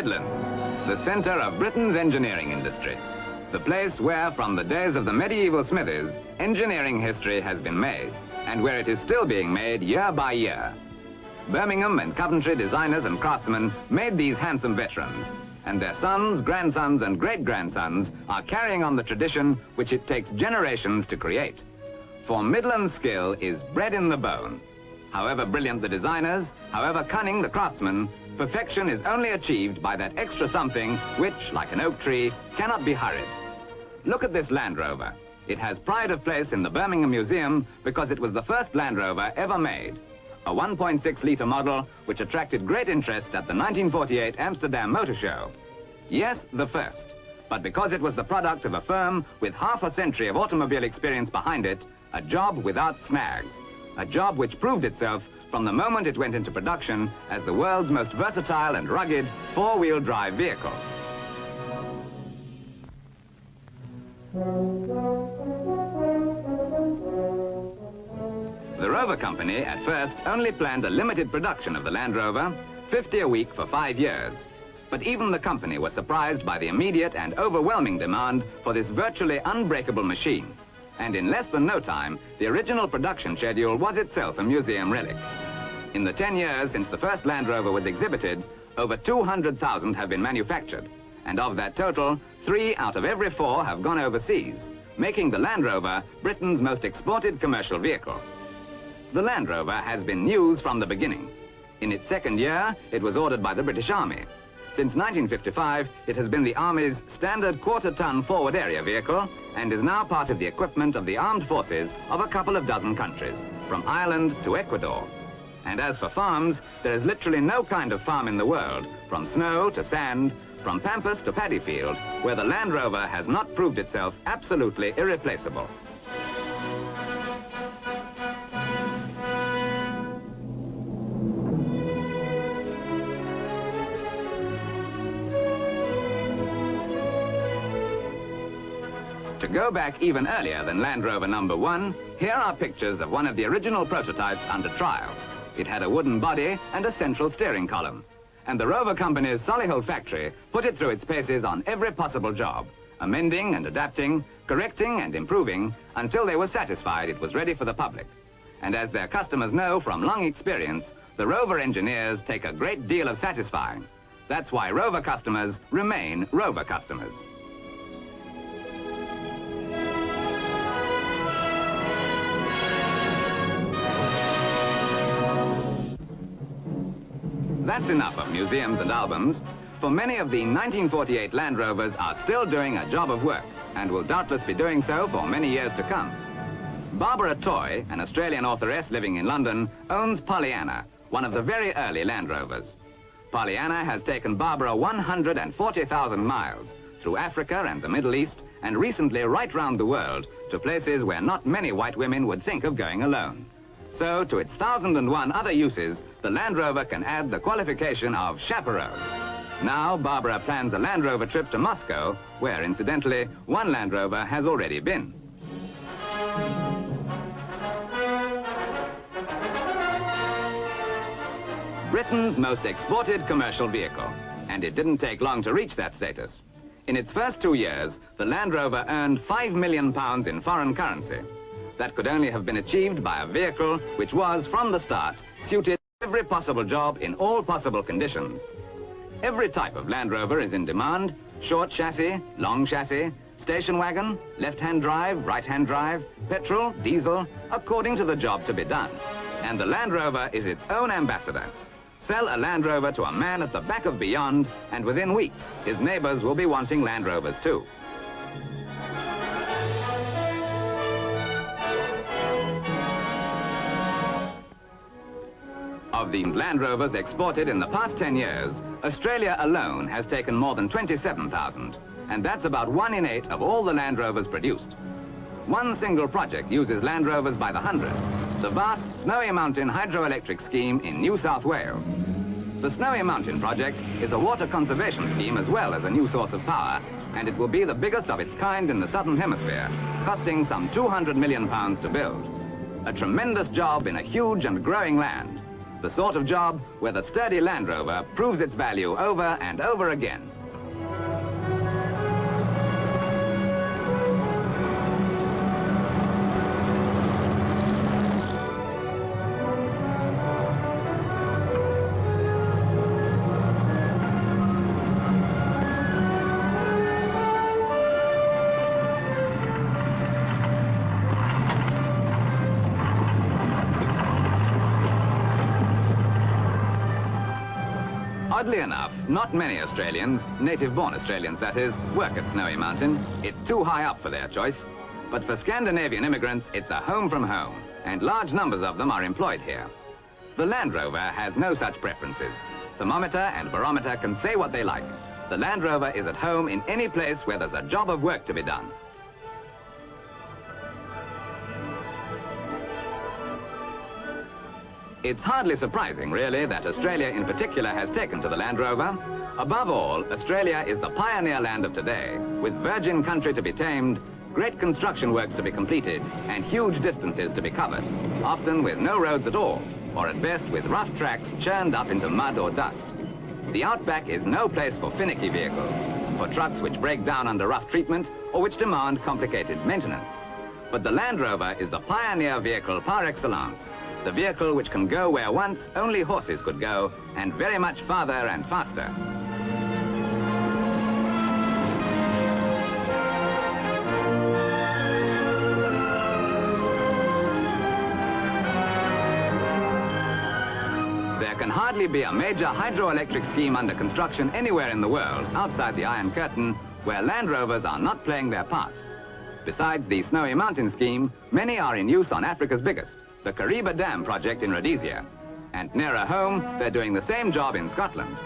Midlands, the centre of Britain's engineering industry. The place where, from the days of the medieval smithies, engineering history has been made, and where it is still being made year by year. Birmingham and Coventry designers and craftsmen made these handsome veterans, and their sons, grandsons, and great-grandsons are carrying on the tradition which it takes generations to create. For Midland skill is bred in the bone. However brilliant the designers, however cunning the craftsmen, perfection is only achieved by that extra something which, like an oak tree, cannot be hurried. Look at this Land Rover. It has pride of place in the Birmingham Museum because it was the first Land Rover ever made. A 1.6-litre model which attracted great interest at the 1948 Amsterdam Motor Show. Yes, the first, but because it was the product of a firm with half a century of automobile experience behind it, a job without snags. A job which proved itself from the moment it went into production as the world's most versatile and rugged four-wheel drive vehicle. The Rover Company at first only planned a limited production of the Land Rover, 50 a week for 5 years. But even the company was surprised by the immediate and overwhelming demand for this virtually unbreakable machine. And in less than no time, the original production schedule was itself a museum relic. In the 10 years since the first Land Rover was exhibited, over 200,000 have been manufactured. And of that total, 3 out of every 4 have gone overseas, making the Land Rover Britain's most exported commercial vehicle. The Land Rover has been news from the beginning. In its second year, it was ordered by the British Army. Since 1955, it has been the Army's standard quarter-ton forward area vehicle and is now part of the equipment of the armed forces of a couple of dozen countries, from Ireland to Ecuador. And as for farms, there is literally no kind of farm in the world, from snow to sand, from pampas to paddy field, where the Land Rover has not proved itself absolutely irreplaceable. To go back even earlier than Land Rover number 1, here are pictures of one of the original prototypes under trial. It had a wooden body and a central steering column. And the Rover Company's Solihull factory put it through its paces on every possible job, amending and adapting, correcting and improving, until they were satisfied it was ready for the public. And as their customers know from long experience, the Rover engineers take a great deal of satisfying. That's why Rover customers remain Rover customers. That's enough of museums and albums, for many of the 1948 Land Rovers are still doing a job of work and will doubtless be doing so for many years to come. Barbara Toy, an Australian authoress living in London, owns Pollyanna, one of the very early Land Rovers. Pollyanna has taken Barbara 140,000 miles through Africa and the Middle East, and recently right round the world to places where not many white women would think of going alone. So, to its 1,001 other uses, the Land Rover can add the qualification of chaperone. Now, Barbara plans a Land Rover trip to Moscow, where, incidentally, one Land Rover has already been. Britain's most exported commercial vehicle, and it didn't take long to reach that status. In its first 2 years, the Land Rover earned £5 million in foreign currency. That could only have been achieved by a vehicle which was, from the start, suited to every possible job in all possible conditions. Every type of Land Rover is in demand: short chassis, long chassis, station wagon, left-hand drive, right-hand drive, petrol, diesel, according to the job to be done. And the Land Rover is its own ambassador. Sell a Land Rover to a man at the back of beyond, and within weeks, his neighbors will be wanting Land Rovers too. Of the Land Rovers exported in the past 10 years, Australia alone has taken more than 27,000, and that's about 1 in 8 of all the Land Rovers produced. One single project uses Land Rovers by the 100, the vast Snowy Mountain hydroelectric scheme in New South Wales. The Snowy Mountain project is a water conservation scheme as well as a new source of power, and it will be the biggest of its kind in the Southern Hemisphere, costing some £200 million to build. A tremendous job in a huge and growing land. The sort of job where the sturdy Land Rover proves its value over and over again. Oddly enough, not many Australians, native-born Australians that is, work at Snowy Mountain. It's too high up for their choice. But for Scandinavian immigrants, it's a home from home, and large numbers of them are employed here. The Land Rover has no such preferences. Thermometer and barometer can say what they like. The Land Rover is at home in any place where there's a job of work to be done. It's hardly surprising, really, that Australia in particular has taken to the Land Rover. Above all, Australia is the pioneer land of today, with virgin country to be tamed, great construction works to be completed, and huge distances to be covered, often with no roads at all, or at best with rough tracks churned up into mud or dust. The outback is no place for finicky vehicles, for trucks which break down under rough treatment or which demand complicated maintenance. But the Land Rover is the pioneer vehicle par excellence. The vehicle which can go where once only horses could go, and very much farther and faster. There can hardly be a major hydroelectric scheme under construction anywhere in the world, outside the Iron Curtain, where Land Rovers are not playing their part. Besides the Snowy Mountain scheme, many are in use on Africa's biggest, the Kariba Dam project in Rhodesia. And nearer home, they're doing the same job in Scotland.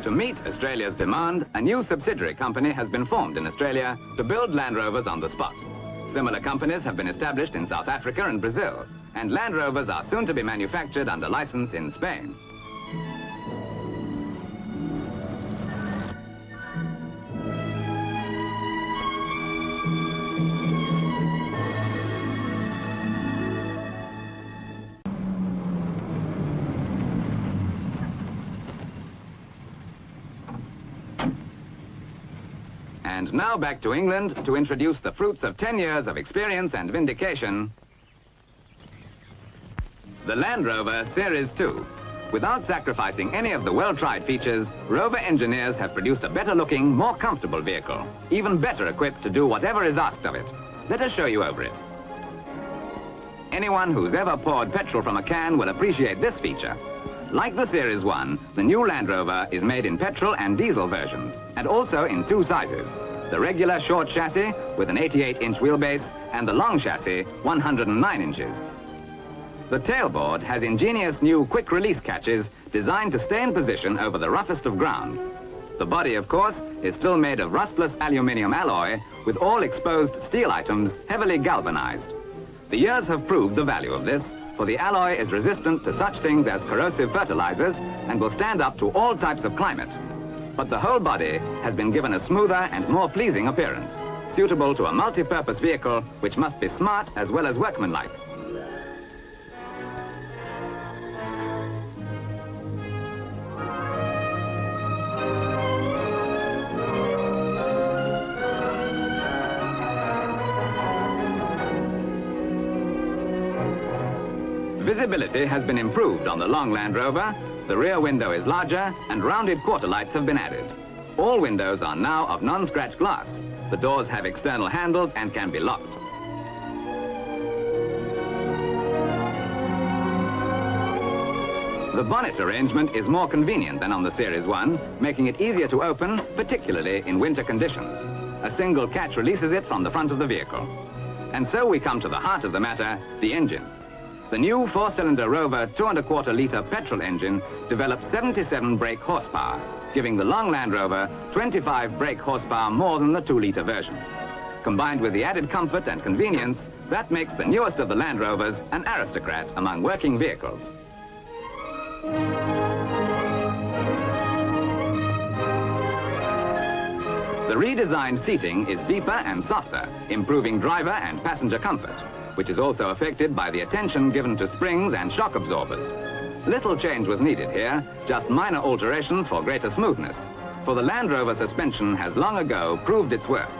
To meet Australia's demand, a new subsidiary company has been formed in Australia to build Land Rovers on the spot. Similar companies have been established in South Africa and Brazil, and Land Rovers are soon to be manufactured under license in Spain. And now back to England to introduce the fruits of 10 years of experience and vindication, the Land Rover Series 2. Without sacrificing any of the well-tried features, Rover engineers have produced a better-looking, more comfortable vehicle, even better equipped to do whatever is asked of it. Let us show you over it. Anyone who's ever poured petrol from a can will appreciate this feature. Like the Series 1, the new Land Rover is made in petrol and diesel versions, and also in two sizes. The regular short chassis with an 88-inch wheelbase and the long chassis 109 inches. The tailboard has ingenious new quick-release catches designed to stay in position over the roughest of ground. The body, of course, is still made of rustless aluminium alloy with all exposed steel items heavily galvanized. The years have proved the value of this, for the alloy is resistant to such things as corrosive fertilizers and will stand up to all types of climate. But the whole body has been given a smoother and more pleasing appearance, suitable to a multi-purpose vehicle which must be smart as well as workmanlike. Visibility has been improved on the long Land Rover. The rear window is larger and rounded quarter lights have been added. All windows are now of non-scratch glass. The doors have external handles and can be locked. The bonnet arrangement is more convenient than on the Series 1, making it easier to open, particularly in winter conditions. A single catch releases it from the front of the vehicle. And so we come to the heart of the matter, the engine. The new 4-cylinder Rover 2¼ litre petrol engine develops 77 brake horsepower, giving the long Land Rover 25 brake horsepower more than the 2-litre version. Combined with the added comfort and convenience, That makes the newest of the Land Rovers an aristocrat among working vehicles. The redesigned seating is deeper and softer, improving driver and passenger comfort, which is also affected by the attention given to springs and shock absorbers. Little change was needed here, just minor alterations for greater smoothness, for the Land Rover suspension has long ago proved its worth.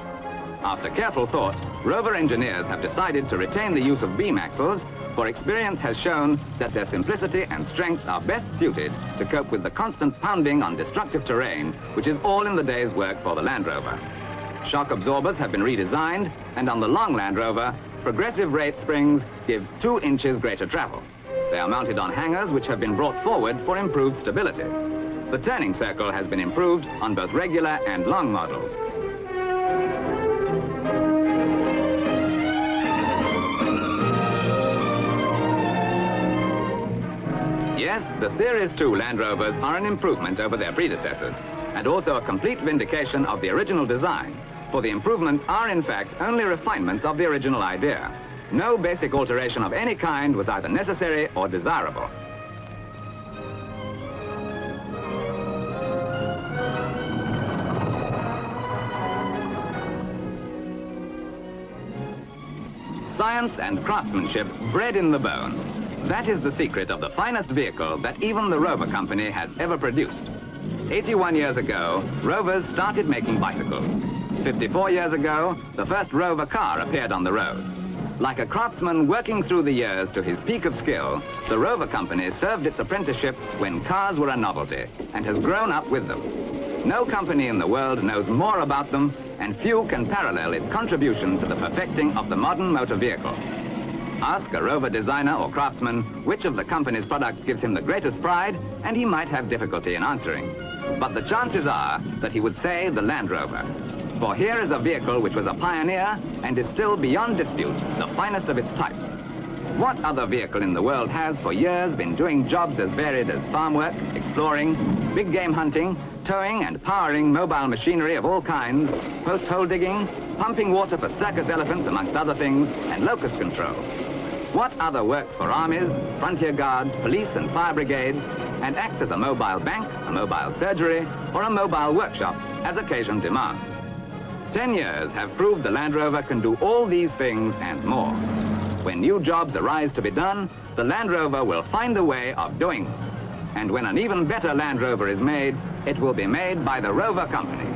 After careful thought, Rover engineers have decided to retain the use of beam axles, for experience has shown that their simplicity and strength are best suited to cope with the constant pounding on destructive terrain, which is all in the day's work for the Land Rover. Shock absorbers have been redesigned, and on the long Land Rover, progressive rate springs give 2 inches greater travel. They are mounted on hangers which have been brought forward for improved stability. The turning circle has been improved on both regular and long models. Yes, the Series 2 Land Rovers are an improvement over their predecessors, and also a complete vindication of the original design, for the improvements are in fact only refinements of the original idea. No basic alteration of any kind was either necessary or desirable. Science and craftsmanship bred in the bone. That is the secret of the finest vehicle that even the Rover company has ever produced. 81 years ago, Rovers started making bicycles. 54 years ago, the first Rover car appeared on the road. Like a craftsman working through the years to his peak of skill, the Rover company served its apprenticeship when cars were a novelty and has grown up with them. No company in the world knows more about them, and few can parallel its contribution to the perfecting of the modern motor vehicle. Ask a Rover designer or craftsman which of the company's products gives him the greatest pride, and he might have difficulty in answering. But the chances are that he would say the Land Rover. For here is a vehicle which was a pioneer and is still beyond dispute the finest of its type. What other vehicle in the world has for years been doing jobs as varied as farm work, exploring, big game hunting, towing and powering mobile machinery of all kinds, post-hole digging, pumping water for circus elephants amongst other things, and locust control? What other works for armies, frontier guards, police and fire brigades, and acts as a mobile bank, a mobile surgery, or a mobile workshop as occasion demands? 10 years have proved the Land Rover can do all these things and more. When new jobs arise to be done, the Land Rover will find a way of doing them. And when an even better Land Rover is made, it will be made by the Rover company.